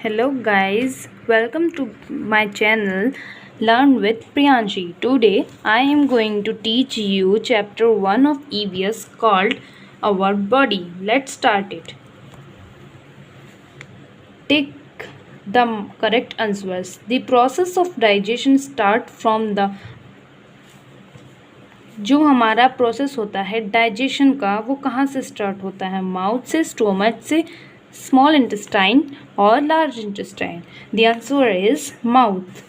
Hello guys, welcome to my channel Learn with Priyanshi. Today I am going to teach you chapter 1 of EVS called Our Body. Let's start it. Take the correct answers. The process of digestion start from the जो हमारा process होता है digestion का वो कहाँ से start होता है? माउथ से, स्टोमच से, स्मॉल इंटेस्टाइन और large intestine. The answer is mouth.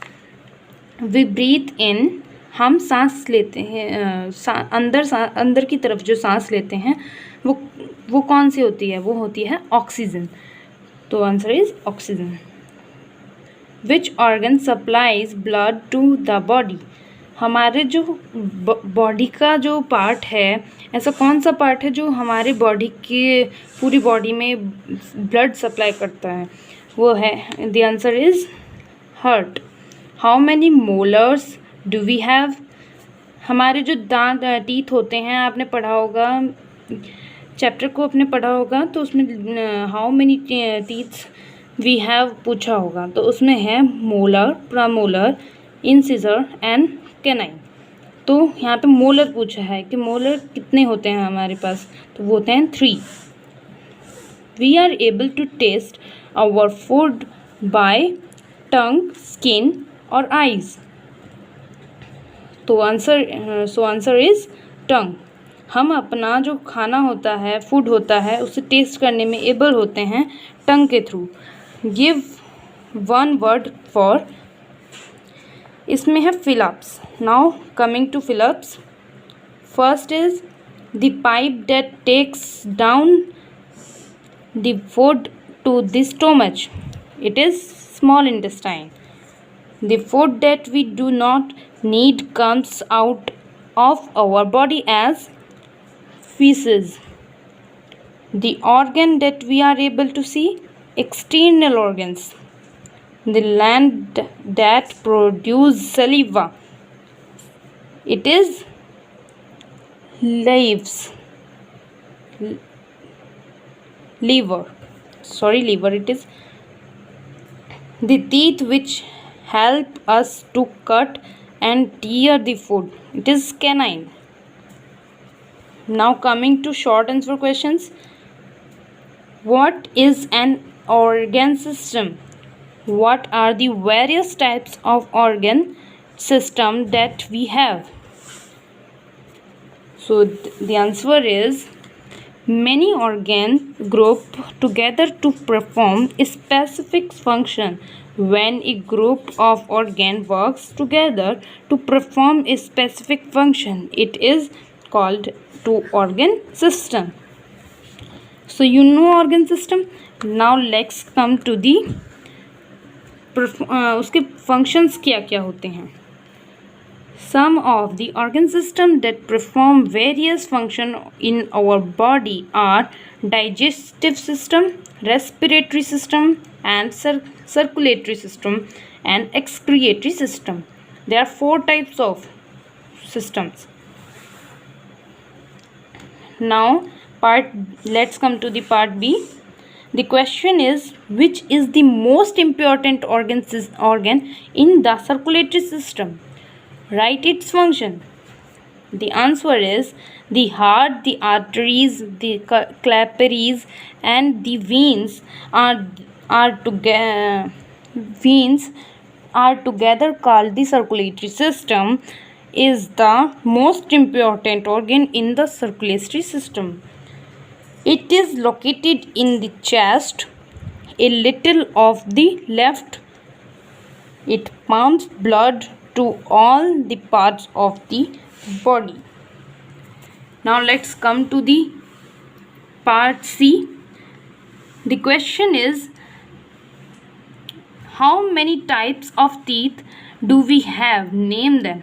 We breathe in, हम सांस लेते हैं, अंदर की तरफ जो सांस लेते हैं वो कौन सी होती है? वो होती है ऑक्सीजन. तो answer is oxygen. Which organ supplies blood to the body? हमारे जो बॉडी का जो पार्ट है, ऐसा कौन सा पार्ट है जो हमारे बॉडी के पूरी बॉडी में ब्लड सप्लाई करता है? वो है, the answer is heart. How many molars do we have? हमारे जो दांत टीथ होते हैं, आपने पढ़ा होगा, चैप्टर को आपने पढ़ा होगा, तो उसमें how many teeths we have पूछा होगा, तो उसमें है molar, premolar, incisor and canine. तो यहाँ पे मोलर पूछा है कि मोलर कितने होते हैं हमारे पास, तो वो होते हैं 3. We are able to taste our food by tongue, skin और आईज. तो आंसर इज टंग. हम अपना जो खाना होता है, फूड होता है, उसे टेस्ट करने में एबल होते हैं टंग के through. Give one word for. इसमें है fill ups. Now coming to fill ups. First is the pipe that takes down the food to the stomach. It is small intestine. The food that we do not need comes out of our body as feces. The organ that we are able to see, external organs. The gland that produce saliva, it is liver. It is the teeth which help us to cut and tear the food. It is canine. Now coming to short answer questions. What is an organ system? What are the various types of organ system that we have? So the answer is many organs group together to perform a specific function. When a group of organs works together to perform a specific function, it is called two organ system. So you know organ system. Now let's come to the उसके functions क्या क्या होते हैं. Some of the organ system that perform various function in our body are digestive system, respiratory system, and circulatory system and excretory system. There are 4 types of systems. Now let's come to the part B. The question is, which is the most important organ in the circulatory system? Write its function. The answer is the heart, the arteries, the capillaries and the veins are together called the circulatory system. Is the most important organ in the circulatory system. It is located in the chest, a little off the left. It pumps blood to all the parts of the body. Now let's come to the part C. The question is, how many types of teeth do we have? Name them.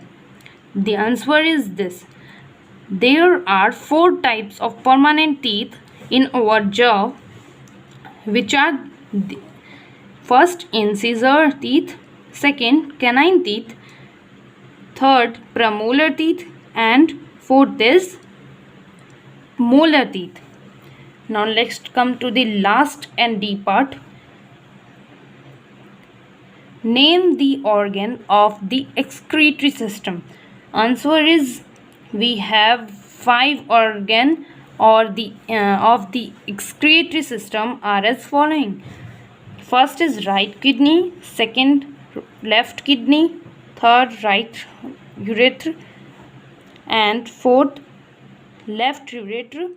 The answer is this. There are 4 types of permanent teeth in our jaw, which are first incisor teeth, second canine teeth, third premolar teeth, and fourth is molar teeth. Now let's come to the last and D part. Name the organ of the excretory system. Answer is we have 5 organ or the of the excretory system are as following. First is right kidney, second left kidney, third right urethra, and fourth left ureter,